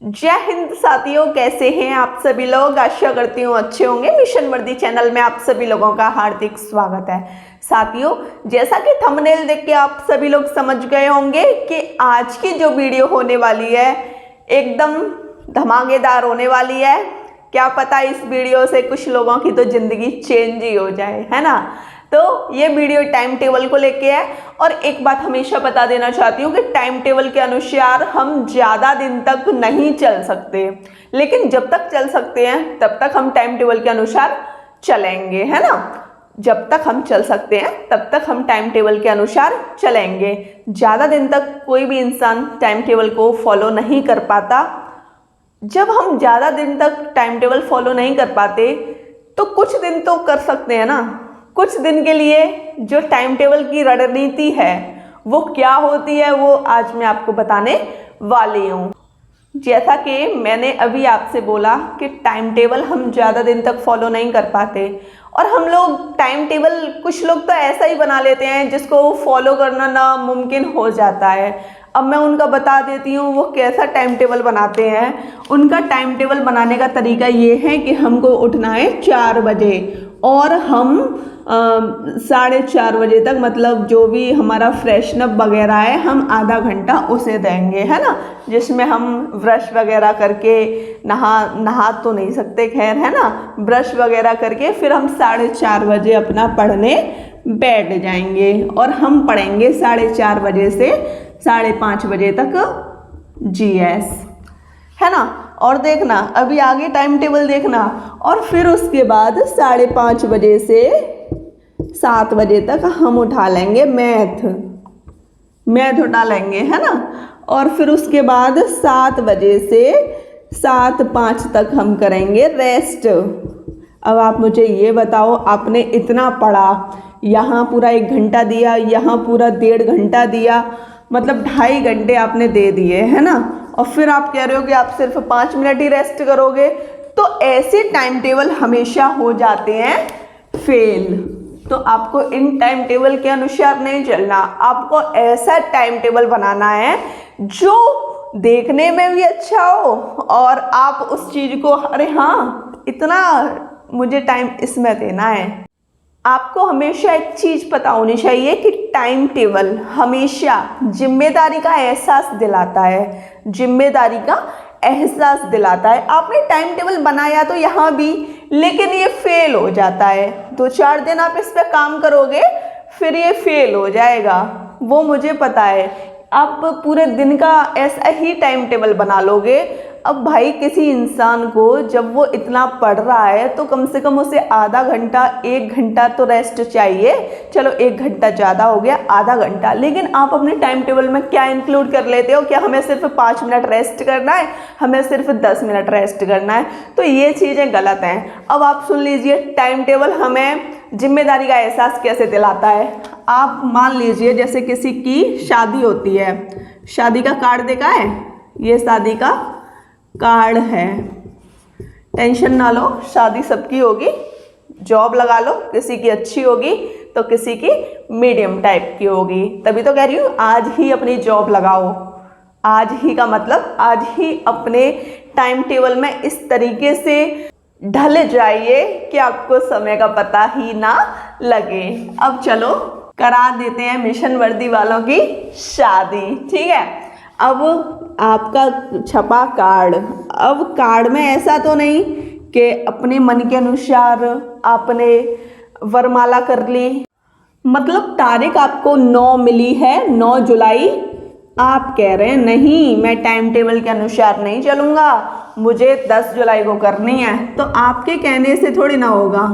जय हिंद साथियों, कैसे हैं आप सभी लोग। आशा करती हूँ अच्छे होंगे। मिशन वर्दी चैनल में आप सभी लोगों का हार्दिक स्वागत है। साथियों, जैसा कि थंबनेल देख के आप सभी लोग समझ गए होंगे कि आज की जो वीडियो होने वाली है एकदम धमाकेदार होने वाली है। क्या पता इस वीडियो से कुछ लोगों की तो जिंदगी चेंज ही हो जाए, है ना। तो ये वीडियो टाइम टेबल को लेके है। और एक बात हमेशा बता देना चाहती हूँ कि टाइम टेबल के अनुसार हम ज़्यादा दिन तक नहीं चल सकते, लेकिन जब तक चल सकते हैं तब तक हम टाइम टेबल के अनुसार चलेंगे, है ना। जब तक हम चल सकते हैं तब तक हम टाइम टेबल के अनुसार चलेंगे। ज़्यादा दिन तक कोई भी इंसान टाइम टेबल को फॉलो नहीं कर पाता। जब हम ज़्यादा दिन तक टाइम टेबल फॉलो नहीं कर पाते तो कुछ दिन तो कर सकते हैं ना। कुछ दिन के लिए जो टाइम टेबल की रणनीति है वो क्या होती है, वो आज मैं आपको बताने वाली हूँ। जैसा कि मैंने अभी आपसे बोला कि टाइम टेबल हम ज़्यादा दिन तक फॉलो नहीं कर पाते, और हम लोग टाइम टेबल कुछ लोग तो ऐसा ही बना लेते हैं जिसको फॉलो करना नामुमकिन हो जाता है। अब मैं उनका बता देती हूँ वो कैसा टाइम टेबल बनाते हैं। उनका टाइम टेबल बनाने का तरीका ये है कि हमको उठना है 4 बजे और हम 4:30 बजे तक, मतलब जो भी हमारा फ्रेशनअप वगैरह है, हम आधा घंटा उसे देंगे, है ना। जिसमें हम ब्रश वगैरह करके नहा तो नहीं सकते, खैर, है ना। ब्रश वगैरह करके फिर हम 4:30 बजे अपना पढ़ने बैठ जाएंगे और हम पढ़ेंगे 4:30 बजे से 5:30 बजे तक जीएस, है ना। और देखना अभी आगे टाइम टेबल देखना। और फिर उसके बाद 5:30 बजे से 7 बजे तक हम उठा लेंगे मैथ उठा लेंगे, है ना। और फिर उसके बाद 7 बजे से 7:05 तक हम करेंगे रेस्ट। अब आप मुझे ये बताओ, आपने इतना पढ़ा, यहाँ पूरा 1 घंटा दिया, यहाँ पूरा 1.5 घंटा दिया, मतलब 2.5 घंटे आपने दे दिए, है ना। और फिर आप कह रहे हो कि आप सिर्फ 5 मिनट ही रेस्ट करोगे, तो ऐसे टाइम टेबल हमेशा हो जाते हैं फेल। तो आपको इन टाइम टेबल के अनुसार नहीं चलना। आपको ऐसा टाइम टेबल बनाना है जो देखने में भी अच्छा हो और आप उस चीज़ को, अरे हाँ, इतना मुझे टाइम इसमें देना है। आपको हमेशा एक चीज़ पता होनी चाहिए कि टाइम टेबल हमेशा जिम्मेदारी का एहसास दिलाता है, जिम्मेदारी का एहसास दिलाता है। आपने टाइम टेबल बनाया तो यहाँ भी, लेकिन ये फेल हो जाता है। 2-4 दिन आप इस पर काम करोगे, फिर ये फेल हो जाएगा, वो मुझे पता है। आप पूरे दिन का ऐसा ही टाइम टेबल बना लोगे। अब भाई, किसी इंसान को जब वो इतना पढ़ रहा है तो कम से कम उसे आधा घंटा 1 घंटा तो रेस्ट चाहिए। चलो 1 घंटा ज़्यादा हो गया, आधा घंटा। लेकिन आप अपने टाइम टेबल में क्या इंक्लूड कर लेते हो? क्या हमें सिर्फ 5 मिनट रेस्ट करना है, हमें सिर्फ 10 मिनट रेस्ट करना है? तो ये चीज़ें गलत हैं। अब आप सुन लीजिए, टाइम टेबल हमें जिम्मेदारी का एहसास कैसे दिलाता है। आप मान लीजिए जैसे किसी की शादी होती है, शादी का कार्ड देखा है, ये शादी का कार्ड है। टेंशन ना लो, शादी सबकी होगी। जॉब लगा लो, किसी की अच्छी होगी तो किसी की मीडियम टाइप की होगी। तभी तो कह रही हूँ, आज ही अपनी जॉब लगाओ। आज ही का मतलब आज ही अपने टाइम टेबल में इस तरीके से ढल जाइए कि आपको समय का पता ही ना लगे। अब चलो करा देते हैं मिशन वर्दी वालों की शादी, ठीक है। अब आपका छपा कार्ड, अब कार्ड में ऐसा तो नहीं कि अपने मन के अनुसार आपने वरमाला कर ली। मतलब तारीख आपको 9 मिली है, 9 जुलाई। आप कह रहे हैं नहीं, मैं टाइम टेबल के अनुसार नहीं चलूँगा, मुझे 10 जुलाई को करनी है। तो आपके कहने से थोड़ी ना होगा,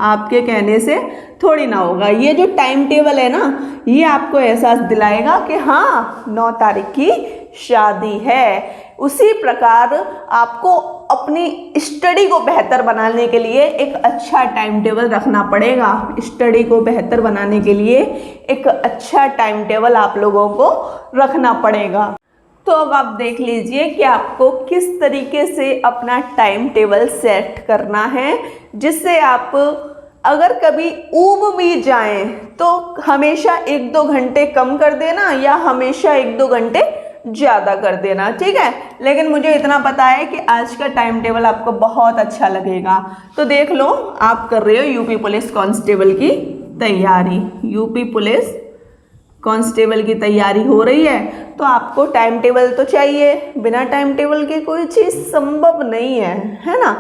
आपके कहने से थोड़ी ना होगा। ये जो टाइम टेबल है ना, ये आपको एहसास दिलाएगा कि हाँ, 9 तारीख की शादी है। उसी प्रकार आपको अपनी स्टडी को बेहतर बनाने के लिए एक अच्छा टाइम टेबल रखना पड़ेगा। स्टडी को बेहतर बनाने के लिए एक अच्छा टाइम टेबल आप लोगों को रखना पड़ेगा। तो अब आप देख लीजिए कि आपको किस तरीके से अपना टाइम टेबल सेट करना है, जिससे आप अगर कभी ऊब भी जाएं तो हमेशा 1-2 घंटे कम कर देना, या हमेशा 1-2 घंटे ज़्यादा कर देना, ठीक है। लेकिन मुझे इतना पता है कि आज का टाइम टेबल आपको बहुत अच्छा लगेगा। तो देख लो, आप कर रहे हो यूपी पुलिस कांस्टेबल की तैयारी, यूपी पुलिस कांस्टेबल की तैयारी हो रही है, तो आपको टाइम टेबल तो चाहिए। बिना टाइम टेबल के कोई चीज़ संभव नहीं है ना।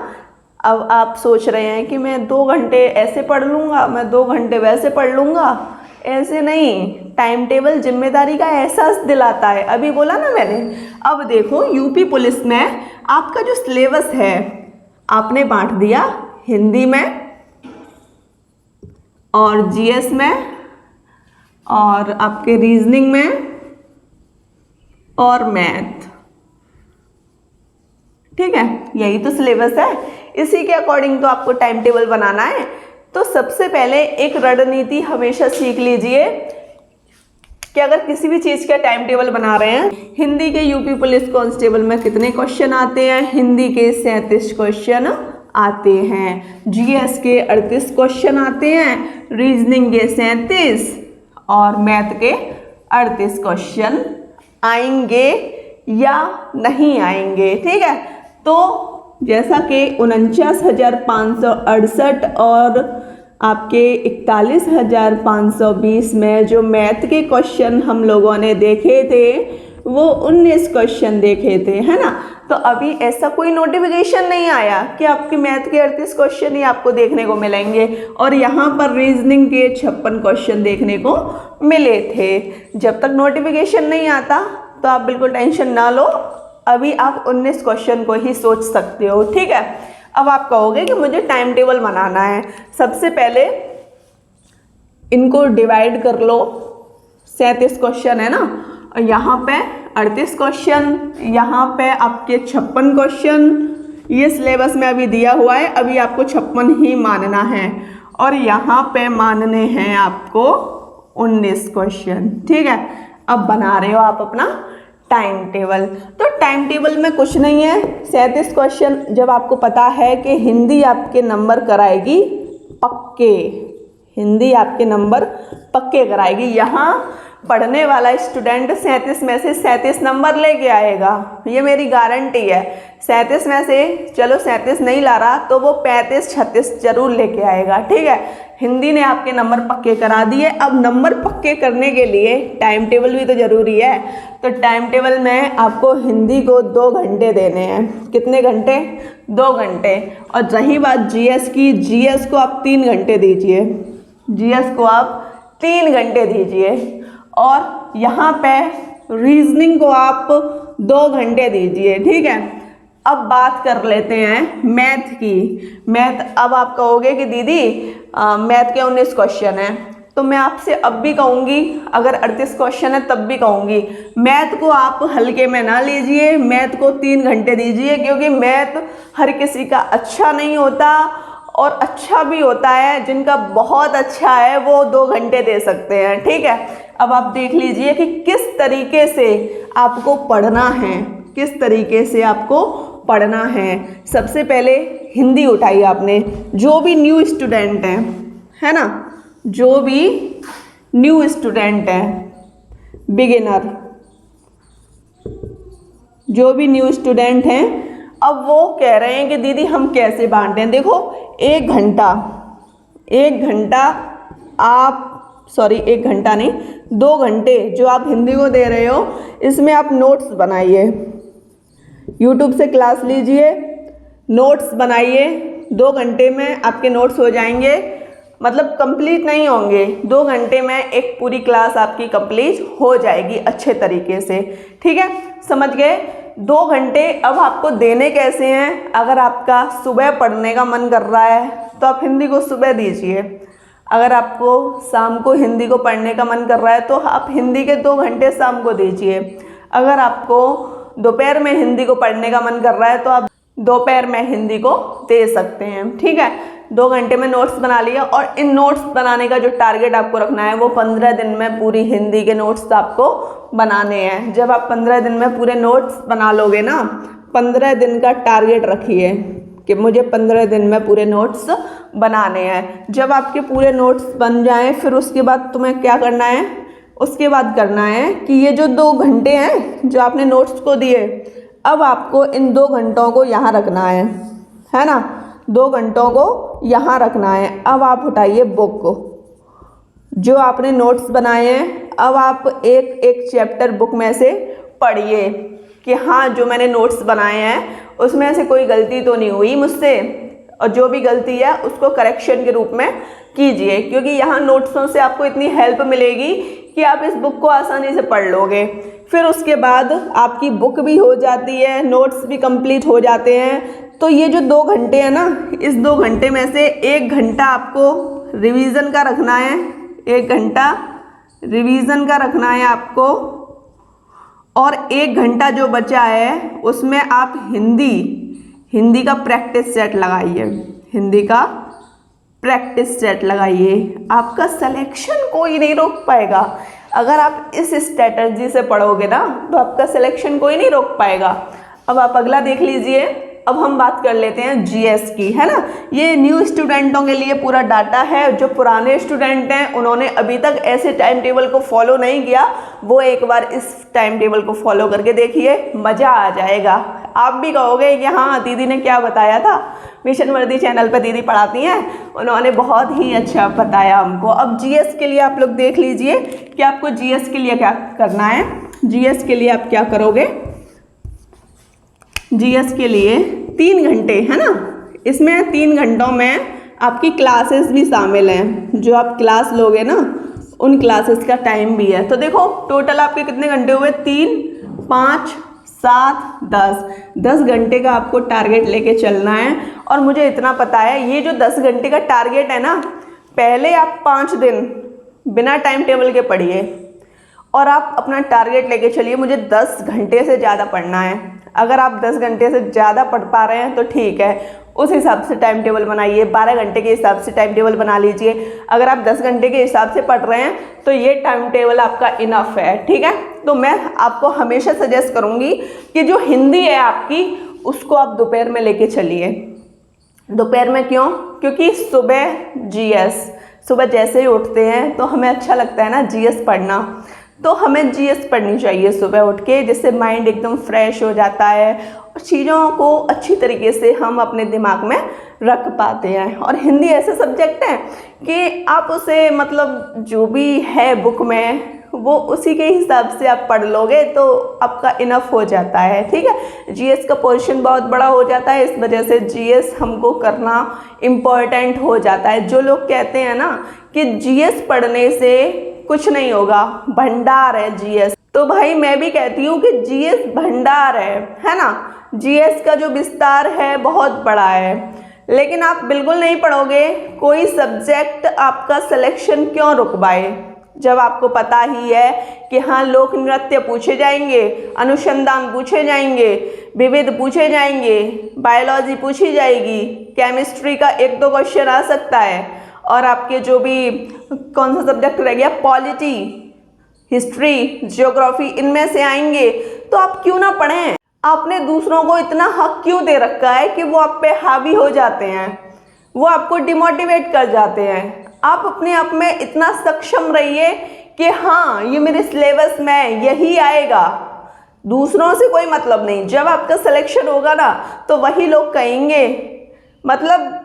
अब आप सोच रहे हैं कि मैं 2 घंटे ऐसे पढ़ लूँगा, मैं 2 घंटे वैसे पढ़ लूँगा, ऐसे नहीं। टाइम टेबल जिम्मेदारी का एहसास दिलाता है, अभी बोला ना मैंने। अब देखो, यूपी पुलिस में आपका जो सिलेबस है आपने बांट दिया हिंदी में और जीएस में और आपके रीजनिंग में और मैथ, ठीक है। यही तो सिलेबस है, इसी के अकॉर्डिंग तो आपको टाइम टेबल बनाना है। तो सबसे पहले एक रणनीति हमेशा सीख लीजिए कि अगर किसी भी चीज़ का टाइम टेबल बना रहे हैं, हिंदी के यूपी पुलिस कांस्टेबल में कितने क्वेश्चन आते हैं? हिंदी के 37 क्वेश्चन आते हैं, जीएस के 38 क्वेश्चन आते हैं, रीजनिंग के 37 और मैथ के 38 क्वेश्चन आएंगे या नहीं आएंगे, ठीक है। तो जैसा कि 49,568 और आपके 41,520 में जो मैथ के क्वेश्चन हम लोगों ने देखे थे वो 19 क्वेश्चन देखे थे, है ना। तो अभी ऐसा कोई नोटिफिकेशन नहीं आया कि आपके मैथ के 38 क्वेश्चन ही आपको देखने को मिलेंगे और यहाँ पर रीजनिंग के 56 क्वेश्चन देखने को मिले थे। जब तक नोटिफिकेशन नहीं आता तो आप बिल्कुल टेंशन ना लो, अभी आप 19 क्वेश्चन को ही सोच सकते हो, ठीक है। अब आप कहोगे कि मुझे टाइम टेबल बनाना है। सबसे पहले इनको डिवाइड कर लो, 37 क्वेश्चन है ना, और यहाँ पे 38 क्वेश्चन, यहाँ पे आपके 56 क्वेश्चन, ये सिलेबस में अभी दिया हुआ है, अभी आपको 56 ही मानना है और यहाँ पे मानने हैं आपको 19 क्वेश्चन, ठीक है। अब बना रहे हो आप अपना टाइम टेबल। तो टाइम टेबल में कुछ नहीं है, 37 क्वेश्चन जब आपको पता है कि हिंदी आपके नंबर कराएगी पक्के, हिंदी आपके नंबर पक्के कराएगी। यहाँ पढ़ने वाला स्टूडेंट 37 में से 37 नंबर लेके आएगा, ये मेरी गारंटी है। 37 में से चलो 37 नहीं ला रहा तो वो 35-36 जरूर लेके आएगा, ठीक है। हिंदी ने आपके नंबर पक्के करा दिए। अब नंबर पक्के करने के लिए टाइम टेबल भी तो ज़रूरी है। तो टाइम टेबल में आपको हिंदी को 2 घंटे देने हैं। कितने घंटे? 2 घंटे। और रही बात जीएस की, जीएस को आप 3 घंटे दीजिए, जीएस को आप 3 घंटे दीजिए। और यहाँ पे रीजनिंग को आप 2 घंटे दीजिए, ठीक है। अब बात कर लेते हैं मैथ की। मैथ, अब आप कहोगे कि दीदी मैथ के 19 क्वेश्चन हैं, तो मैं आपसे अब भी कहूँगी, अगर 38 क्वेश्चन है तब भी कहूँगी, मैथ को आप हल्के में ना लीजिए, मैथ को 3 घंटे दीजिए, क्योंकि मैथ हर किसी का अच्छा नहीं होता और अच्छा भी होता है, जिनका बहुत अच्छा है वो 2 घंटे दे सकते हैं, ठीक है। अब आप देख लीजिए कि किस तरीके से आपको पढ़ना है, किस तरीके से आपको पढ़ना है। सबसे पहले हिंदी उठाई आपने, जो भी न्यू स्टूडेंट है ना, जो भी न्यू स्टूडेंट है, बिगिनर, जो भी न्यू स्टूडेंट हैं, अब वो कह रहे हैं कि दीदी हम कैसे बांटें। देखो 1 घंटा आप, सॉरी 1 घंटा नहीं, 2 घंटे जो आप हिंदी को दे रहे हो, इसमें आप नोट्स बनाइए, यूट्यूब से क्लास लीजिए, नोट्स बनाइए। 2 घंटे में आपके नोट्स हो जाएंगे, मतलब कंप्लीट नहीं होंगे, 2 घंटे में एक पूरी क्लास आपकी कंप्लीट हो जाएगी अच्छे तरीके से, ठीक है। समझ गए? 2 घंटे अब आपको देने कैसे हैं? अगर आपका सुबह पढ़ने का मन कर रहा है तो आप हिंदी को सुबह दीजिए, अगर आपको शाम को हिंदी को पढ़ने का मन कर रहा है तो आप हिंदी के 2 घंटे शाम को दीजिए, अगर आपको दोपहर में हिंदी को पढ़ने का मन कर रहा है तो आप दोपहर में हिंदी को दे सकते हैं, ठीक है। 2 घंटे में नोट्स बना लिया, और इन नोट्स बनाने का जो टारगेट आपको रखना है वो 15 दिन में पूरी हिंदी के नोट्स आपको बनाने हैं। जब आप 15 दिन में पूरे नोट्स बना लोगे ना, 15 दिन का टारगेट रखिए कि मुझे 15 दिन में पूरे नोट्स बनाने हैं। जब आपके पूरे नोट्स बन जाएं, फिर उसके बाद तुम्हें क्या करना है? उसके बाद करना है कि ये जो 2 घंटे हैं जो आपने नोट्स को दिए, अब आपको इन 2 घंटों को यहाँ रखना है ना, 2 घंटों को यहाँ रखना है। अब आप उठाइए बुक को, जो आपने नोट्स बनाए हैं, अब आप एक एक चैप्टर बुक में से पढ़िए कि हाँ जो मैंने नोट्स बनाए हैं उसमें से कोई गलती तो नहीं हुई मुझसे, और जो भी गलती है उसको करेक्शन के रूप में कीजिए, क्योंकि यहाँ नोट्सों से आपको इतनी हेल्प मिलेगी कि आप इस बुक को आसानी से पढ़ लोगे। फिर उसके बाद आपकी बुक भी हो जाती है, नोट्स भी कंप्लीट हो जाते हैं। तो ये जो 2 घंटे हैं ना, इस 2 घंटे में से 1 घंटा आपको रिवीजन का रखना है, 1 घंटा रिवीजन का रखना है आपको, और 1 घंटा जो बचा है उसमें आप हिंदी का प्रैक्टिस सेट लगाइए, हिंदी का प्रैक्टिस सेट लगाइए। आपका सिलेक्शन कोई नहीं रोक पाएगा। अगर आप इस स्ट्रेटजी से पढ़ोगे ना तो आपका सिलेक्शन कोई नहीं रोक पाएगा। अब आप अगला देख लीजिए। अब हम बात कर लेते हैं जीएस की, है ना। ये न्यू स्टूडेंटों के लिए पूरा डाटा है। जो पुराने स्टूडेंट हैं उन्होंने अभी तक ऐसे टाइम टेबल को फॉलो नहीं किया, वो एक बार इस टाइम टेबल को फॉलो करके देखिए, मज़ा आ जाएगा। आप भी कहोगे कि हाँ दीदी ने क्या बताया था, मिशन वर्दी चैनल पर दीदी पढ़ाती हैं, उन्होंने बहुत ही अच्छा बताया हमको। अब जीएस के लिए आप लोग देख लीजिए कि आपको जीएस के लिए क्या करना है। जीएस के लिए आप क्या करोगे, जीएस के लिए 3 घंटे, है ना। इसमें 3 घंटों में आपकी क्लासेस भी शामिल हैं, जो आप क्लास लोगे ना उन क्लासेस का टाइम भी है। तो देखो टोटल आपके कितने घंटे हुए, 3, 5, 7, 10 घंटे का आपको टारगेट लेके चलना है। और मुझे इतना पता है ये जो 10 घंटे का टारगेट है ना, पहले आप 5 दिन बिना टाइम टेबल के पढ़िए और आप अपना टारगेट लेके चलिए, मुझे 10 घंटे से ज़्यादा पढ़ना है। अगर आप 10 घंटे से ज़्यादा पढ़ पा रहे हैं तो ठीक है, उस हिसाब से टाइम टेबल बनाइए। 12 घंटे के हिसाब से टाइम टेबल बना लीजिए। अगर आप 10 घंटे के हिसाब से पढ़ रहे हैं तो ये टाइम टेबल आपका इनफ है, ठीक है। तो मैं आपको हमेशा सजेस्ट करूँगी कि जो हिंदी है आपकी उसको आप दोपहर में लेके चलिए। दोपहर में क्यों? क्योंकि सुबह जीएस, सुबह जैसे ही उठते हैं तो हमें अच्छा लगता है ना जीएस पढ़ना, तो हमें जीएस पढ़नी चाहिए सुबह उठ के, जिससे माइंड एकदम फ्रेश हो जाता है और चीज़ों को अच्छी तरीके से हम अपने दिमाग में रख पाते हैं। और हिंदी ऐसे सब्जेक्ट है कि आप उसे मतलब जो भी है बुक में वो उसी के हिसाब से आप पढ़ लोगे तो आपका इनफ हो जाता है, ठीक है। जीएस का पोर्शन बहुत बड़ा हो जाता है, इस वजह से जीएस हमको करना इम्पॉर्टेंट हो जाता है। जो लोग कहते हैं ना कि जीएस पढ़ने से कुछ नहीं होगा, भंडार है जीएस, तो भाई मैं भी कहती हूँ कि जीएस भंडार है ना। जीएस का जो विस्तार है बहुत बड़ा है, लेकिन आप बिल्कुल नहीं पढ़ोगे, कोई सब्जेक्ट आपका सिलेक्शन क्यों रुकवाए, जब आपको पता ही है कि हाँ लोक नृत्य पूछे जाएंगे, अनुसंधान पूछे जाएंगे, विविध पूछे जाएंगे, बायोलॉजी पूछी जाएगी, केमिस्ट्री का 1-2 क्वेश्चन आ सकता है, और आपके जो भी कौन सा सब्जेक्ट रह गया, पॉलिटी, हिस्ट्री, ज्योग्राफी, इनमें से आएंगे। तो आप क्यों ना पढ़ें? आपने दूसरों को इतना हक क्यों दे रखा है कि वो आप पे हावी हो जाते हैं, वो आपको डिमोटिवेट कर जाते हैं। आप अपने आप में इतना सक्षम रहिए कि हाँ ये मेरे सिलेबस में यही आएगा, दूसरों से कोई मतलब नहीं। जब आपका सिलेक्शन होगा ना तो वही लोग कहेंगे, मतलब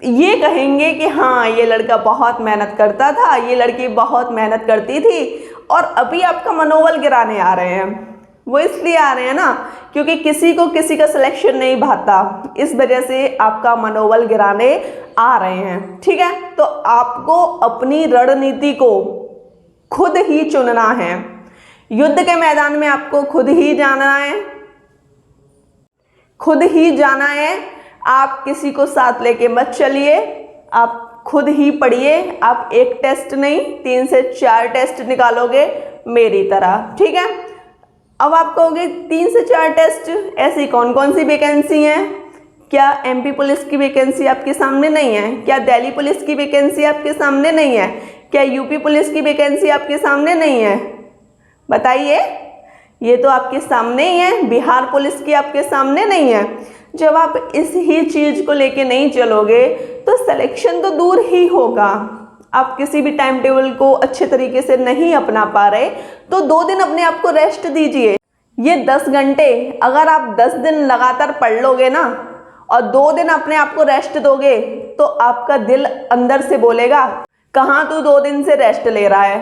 ये कहेंगे कि हाँ ये लड़का बहुत मेहनत करता था, ये लड़की बहुत मेहनत करती थी, और अभी आपका मनोबल गिराने आ रहे हैं। वो इसलिए आ रहे हैं ना क्योंकि किसी को किसी का सिलेक्शन नहीं भाता, इस वजह से आपका मनोबल गिराने आ रहे हैं, ठीक है। तो आपको अपनी रणनीति को खुद ही चुनना है। युद्ध के मैदान में आपको खुद ही जाना है, खुद ही जाना है। आप किसी को साथ लेके मत चलिए, आप खुद ही पढ़िए। आप 1 टेस्ट नहीं 3 से 4 टेस्ट निकालोगे मेरी तरह, ठीक है। अब आप कहोगे 3 से 4 टेस्ट, ऐसी कौन कौन सी वैकेंसी हैं? क्या एमपी पुलिस की वैकेंसी आपके सामने नहीं है? क्या दिल्ली पुलिस की वैकेंसी आपके सामने नहीं है? क्या यूपी पुलिस की वैकेंसी आपके सामने नहीं है? बताइए, ये तो आपके सामने ही है। बिहार पुलिस की आपके सामने नहीं है। जब आप इस ही चीज़ को लेके नहीं चलोगे तो सिलेक्शन तो दूर ही होगा। आप किसी भी टाइम टेबल को अच्छे तरीके से नहीं अपना पा रहे तो 2 दिन अपने आप को रेस्ट दीजिए। ये 10 घंटे अगर आप 10 दिन लगातार पढ़ लोगे ना और 2 दिन अपने आप को रेस्ट दोगे तो आपका दिल अंदर से बोलेगा कहाँ तू 2 दिन से रेस्ट ले रहा है,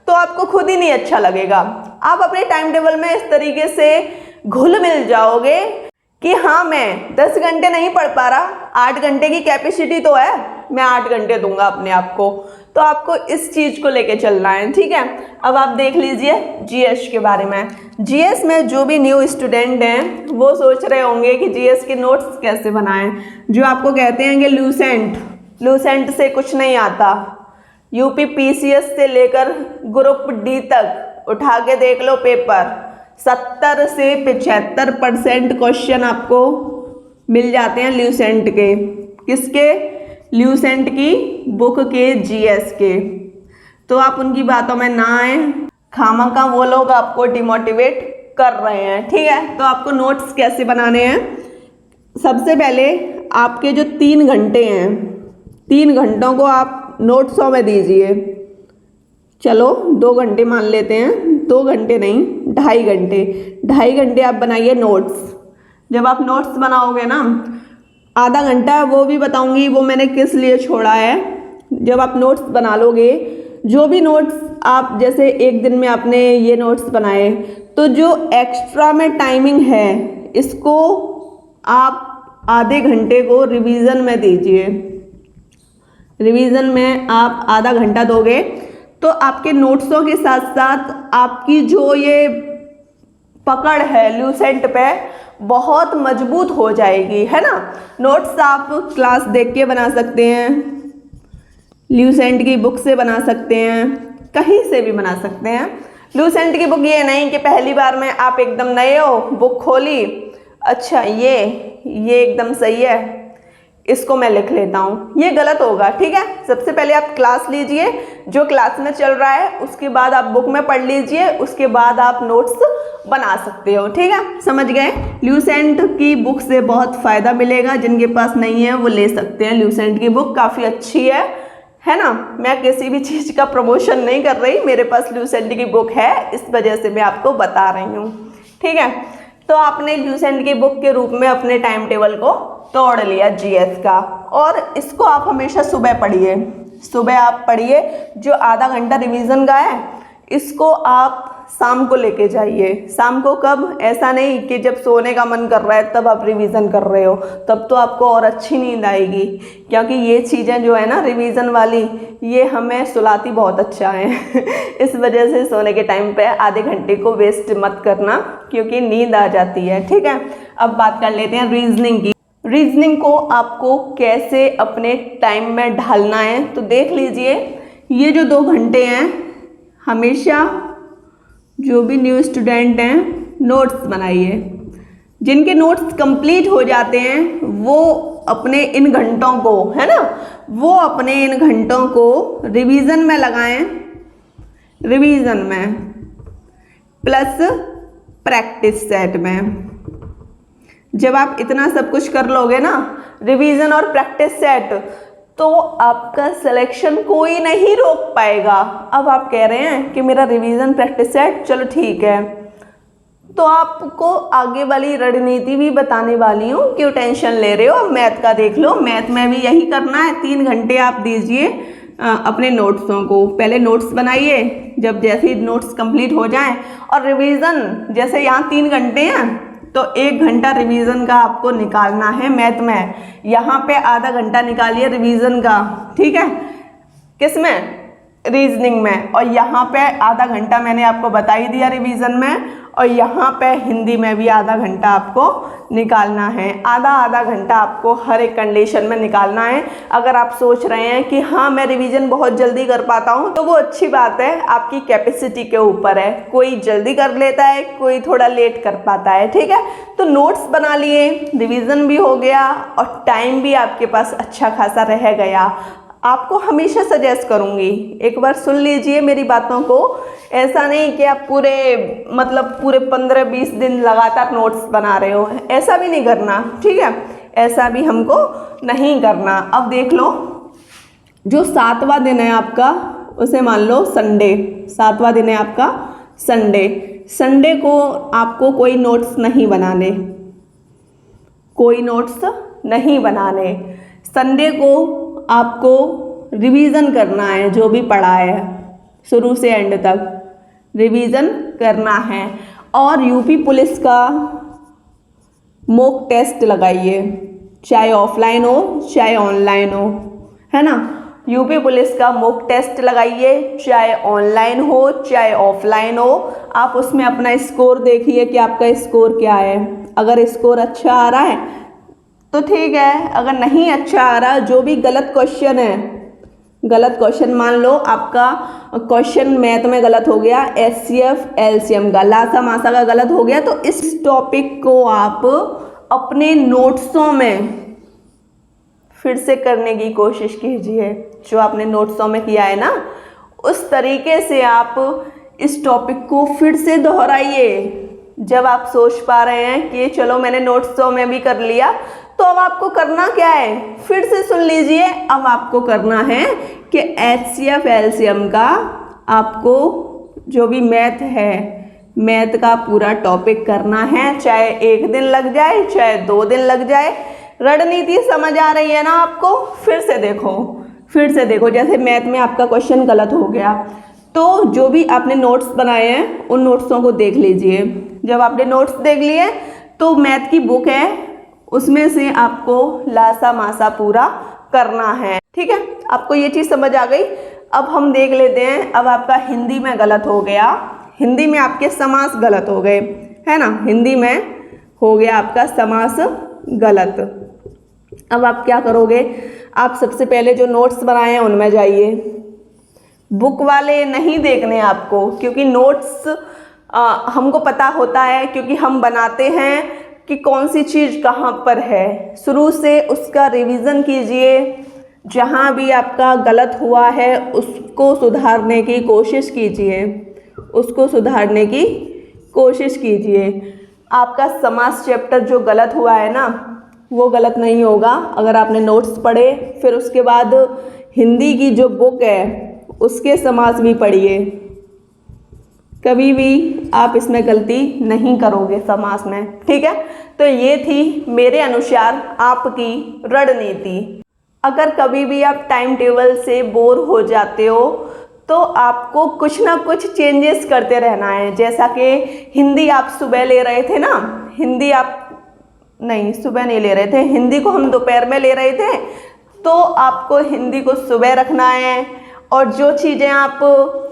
तो आपको खुद ही नहीं अच्छा लगेगा। आप अपने टाइम टेबल में इस तरीके से घुल मिल जाओगे कि हाँ मैं 10 घंटे नहीं पढ़ पा रहा, 8 घंटे की कैपेसिटी तो है, मैं 8 घंटे दूंगा अपने आप को। तो आपको इस चीज़ को लेके चलना है, ठीक है। अब आप देख लीजिए जीएस के बारे में। जीएस में जो भी न्यू स्टूडेंट हैं वो सोच रहे होंगे कि जीएस के नोट्स कैसे बनाएं, जो आपको कहते हैं कि लूसेंट से कुछ नहीं आता। यूपी पीसीएस से लेकर ग्रुप डी तक उठा के देख लो पेपर, 70 से 75% क्वेश्चन आपको मिल जाते हैं ल्यूसेंट के। किसके? ल्यूसेंट की बुक के, जीएस के। तो आप उनकी बातों में ना आए, खामखा वो लोग आपको डिमोटिवेट कर रहे हैं, ठीक है। तो आपको नोट्स कैसे बनाने हैं? सबसे पहले आपके जो 3 घंटे हैं, 3 घंटों को आप नोट्सों में दीजिए। चलो 2 घंटे मान लेते हैं, 2 घंटे नहीं 2.5 घंटे, 2.5 घंटे आप बनाइए नोट्स। जब आप नोट्स बनाओगे ना, आधा घंटा वो भी बताऊंगी वो मैंने किस लिए छोड़ा है। जब आप नोट्स बना लोगे, जो भी नोट्स आप जैसे एक दिन में आपने ये नोट्स बनाए तो जो एक्स्ट्रा में टाइमिंग है इसको आप आधे घंटे को रिवीजन में दीजिए। रिवीजन में आप आधा घंटा दोगे तो आपके नोट्सों के साथ साथ आपकी जो ये पकड़ है ल्यूसेंट पे बहुत मजबूत हो जाएगी, है ना। नोट्स आप क्लास देख के बना सकते हैं, ल्यूसेंट की बुक से बना सकते हैं, कहीं से भी बना सकते हैं। ल्यूसेंट की बुक ये नहीं कि पहली बार में आप एकदम नए हो, बुक खोली, अच्छा ये एकदम सही है, इसको मैं लिख लेता हूँ, ये गलत होगा, ठीक है। सबसे पहले आप क्लास लीजिए, जो क्लास में चल रहा है, उसके बाद आप बुक में पढ़ लीजिए, उसके बाद आप नोट्स बना सकते हो, ठीक है। समझ गए? ल्यूसेंट की बुक से बहुत फ़ायदा मिलेगा, जिनके पास नहीं है वो ले सकते हैं। ल्यूसेंट की बुक काफ़ी अच्छी है ना। मैं किसी भी चीज़ का प्रमोशन नहीं कर रही, मेरे पास ल्यूसेंट की बुक है, इस वजह से मैं आपको बता रही हूँ, ठीक है। तो आपने ल्यूसेंट की बुक के रूप में अपने टाइम टेबल को तोड़ लिया जीएस का, और इसको आप हमेशा सुबह पढ़िए। सुबह आप पढ़िए, जो आधा घंटा रिवीजन का है इसको आप शाम को लेके जाइए। शाम को कब? ऐसा नहीं कि जब सोने का मन कर रहा है तब आप रिवीजन कर रहे हो, तब तो आपको और अच्छी नींद आएगी, क्योंकि ये चीज़ें जो है ना रिवीजन वाली, ये हमें सुलाती बहुत अच्छा है इस वजह से सोने के टाइम पे आधे घंटे को वेस्ट मत करना, क्योंकि नींद आ जाती है, ठीक है। अब बात कर लेते हैं रीजनिंग की। रीजनिंग को आपको कैसे अपने टाइम में ढालना है, तो देख लीजिए, ये जो 2 घंटे हैं, हमेशा जो भी न्यू स्टूडेंट हैं नोट्स बनाइए। जिनके नोट्स कंप्लीट हो जाते हैं वो अपने इन घंटों को, है ना, वो अपने इन घंटों को रिवीजन में लगाएं, रिवीजन में प्लस प्रैक्टिस सेट में। जब आप इतना सब कुछ कर लोगे ना, रिवीजन और प्रैक्टिस सेट, तो आपका सिलेक्शन कोई नहीं रोक पाएगा। अब आप कह रहे हैं कि मेरा रिवीजन प्रैक्टिस सेट, चलो ठीक है, तो आपको आगे वाली रणनीति भी बताने वाली हूँ, क्यों टेंशन ले रहे हो। मैथ का देख लो, मैथ में भी यही करना है। 3 घंटे आप दीजिए अपने नोट्सों को। पहले नोट्स बनाइए, जब जैसे ही नोट्स कंप्लीट हो जाएं, और रिवीजन जैसे यहाँ 3 घंटे हैं तो 1 घंटा रिवीजन का आपको निकालना है मैथ में। यहाँ पे आधा घंटा निकालिए रिवीजन का, ठीक है, किस में? रीजनिंग में। और यहाँ पे आधा घंटा मैंने आपको बता ही दिया रिवीजन में, और यहाँ पे हिंदी में भी आधा घंटा आपको निकालना है। आधा घंटा आपको हर एक कंडीशन में निकालना है। अगर आप सोच रहे हैं कि हाँ मैं रिवीजन बहुत जल्दी कर पाता हूँ, तो वो अच्छी बात है, आपकी कैपेसिटी के ऊपर है। कोई जल्दी कर लेता है, कोई थोड़ा लेट कर पाता है, ठीक है। तो नोट्स बना लिए, रिवीजन भी हो गया, और टाइम भी आपके पास अच्छा खासा रह गया। आपको हमेशा सजेस्ट करूँगी, एक बार सुन लीजिए मेरी बातों को। ऐसा नहीं कि आप पूरे 15-20 दिन लगातार नोट्स बना रहे हो, ऐसा भी नहीं करना, ठीक है, ऐसा भी हमको नहीं करना। अब देख लो, जो 7वां दिन है आपका, उसे मान लो संडे। 7वां दिन है आपका संडे। संडे को आपको कोई नोट्स नहीं बनाने, कोई नोट्स नहीं बनाने। संडे को आपको रिवीजन करना है, जो भी पढ़ा है शुरू से एंड तक रिवीजन करना है। और यूपी पुलिस का मॉक टेस्ट लगाइए, चाहे ऑफलाइन हो चाहे ऑनलाइन हो, है ना। यूपी पुलिस का मॉक टेस्ट लगाइए, चाहे ऑनलाइन हो चाहे ऑफलाइन हो। आप उसमें अपना स्कोर देखिए कि आपका स्कोर क्या है। अगर स्कोर अच्छा आ रहा है तो ठीक है, अगर नहीं अच्छा आ रहा, जो भी गलत क्वेश्चन है, गलत क्वेश्चन मान लो आपका क्वेश्चन मैथ में गलत हो गया, HCF LCM का, लासा मासा का गलत हो गया, तो इस टॉपिक को आप अपने नोट्सों में फिर से करने की कोशिश कीजिए। जो आपने नोट्सों में किया है ना, उस तरीके से आप इस टॉपिक को फिर से दोहराइए। जब आप सोच पा रहे हैं कि चलो मैंने नोट्सों में भी कर लिया, तो अब आपको करना क्या है, फिर से सुन लीजिए। अब आपको करना है कि HCF LCM का आपको जो भी मैथ है, मैथ का पूरा टॉपिक करना है, चाहे 1 दिन लग जाए चाहे 2 दिन लग जाए। रणनीति समझ आ रही है ना आपको? फिर से देखो, फिर से देखो। जैसे मैथ में आपका क्वेश्चन गलत हो गया, तो जो भी आपने नोट्स बनाए हैं उन नोट्सों को देख लीजिए। जब आपने नोट्स देख लिए तो मैथ की बुक है, उसमें से आपको लासा मासा पूरा करना है, ठीक है। आपको ये चीज़ समझ आ गई। अब हम देख लेते हैं, अब आपका हिंदी में गलत हो गया, हिंदी में आपके समास गलत हो गए, है ना। हिंदी में हो गया आपका समास गलत। अब आप क्या करोगे, आप सबसे पहले जो नोट्स बनाए हैं उनमें जाइए। बुक वाले नहीं देखने आपको, क्योंकि नोट्स हमको पता होता है, क्योंकि हम बनाते हैं कि कौन सी चीज़ कहाँ पर है। शुरू से उसका रिवीजन कीजिए, जहाँ भी आपका गलत हुआ है उसको सुधारने की कोशिश कीजिए, उसको सुधारने की कोशिश कीजिए। आपका समास चैप्टर जो गलत हुआ है ना, वो गलत नहीं होगा अगर आपने नोट्स पढ़े। फिर उसके बाद हिंदी की जो बुक है उसके समास भी पढ़िए। कभी भी आप इसमें गलती नहीं करोगे समास में, ठीक है। तो ये थी मेरे अनुसार आपकी रणनीति। अगर कभी भी आप टाइम टेबल से बोर हो जाते हो तो आपको कुछ ना कुछ चेंजेस करते रहना है। जैसा कि हिंदी आप सुबह ले रहे थे ना, हिंदी आप नहीं सुबह नहीं ले रहे थे, हिंदी को हम दोपहर में ले रहे थे, तो आपको हिंदी को सुबह रखना है। और जो चीज़ें आप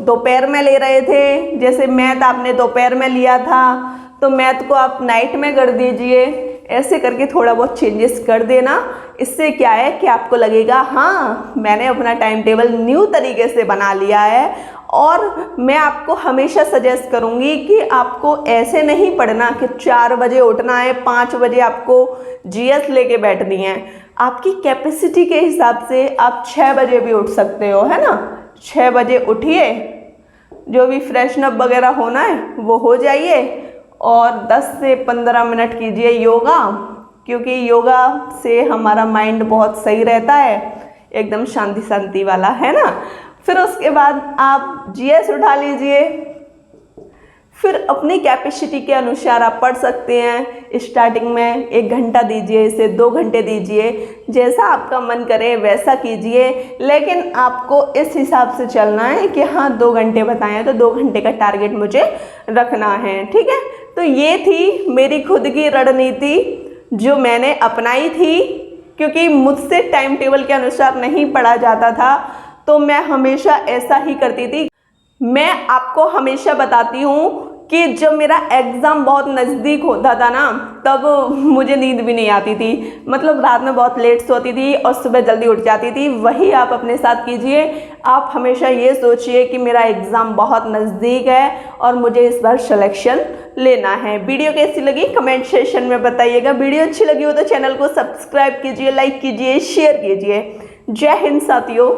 दोपहर में ले रहे थे, जैसे मैथ आपने दोपहर में लिया था, तो मैथ को आप नाइट में कर दीजिए। ऐसे करके थोड़ा बहुत चेंजेस कर देना। इससे क्या है कि आपको लगेगा हाँ मैंने अपना टाइम टेबल न्यू तरीके से बना लिया है। और मैं आपको हमेशा सजेस्ट करूँगी कि आपको ऐसे नहीं पढ़ना कि 4 बजे उठना है, 5 बजे आपको GS लेके बैठनी है। आपकी कैपेसिटी के हिसाब से आप 6 बजे भी उठ सकते हो, है ना। 6 बजे उठिए, जो भी फ्रेशन अप वगैरह होना है वो हो जाइए, और 10 से 15 मिनट कीजिए योगा, क्योंकि योगा से हमारा माइंड बहुत सही रहता है, एकदम शांति शांति वाला, है ना। फिर उसके बाद आप GS उठा लीजिए। फिर अपनी कैपेसिटी के अनुसार आप पढ़ सकते हैं। स्टार्टिंग में 1 घंटा दीजिए, इसे 2 घंटे दीजिए, जैसा आपका मन करे वैसा कीजिए। लेकिन आपको इस हिसाब से चलना है कि हाँ 2 घंटे बताएं हैं तो 2 घंटे का टारगेट मुझे रखना है, ठीक है। तो ये थी मेरी खुद की रणनीति जो मैंने अपनाई थी, क्योंकि मुझसे टाइम टेबल के अनुसार नहीं पढ़ा जाता था, तो मैं हमेशा ऐसा ही करती थी। मैं आपको हमेशा बताती हूँ कि जब मेरा एग्ज़ाम बहुत नज़दीक होता था ना, तब मुझे नींद भी नहीं आती थी, मतलब रात में बहुत लेट सोती थी और सुबह जल्दी उठ जाती थी। वही आप अपने साथ कीजिए। आप हमेशा ये सोचिए कि मेरा एग्ज़ाम बहुत नज़दीक है और मुझे इस बार सिलेक्शन लेना है। वीडियो कैसी लगी कमेंट सेक्शन में बताइएगा। वीडियो अच्छी लगी हो तो चैनल को सब्सक्राइब कीजिए, लाइक कीजिए, शेयर कीजिए। जय हिंद साथियों।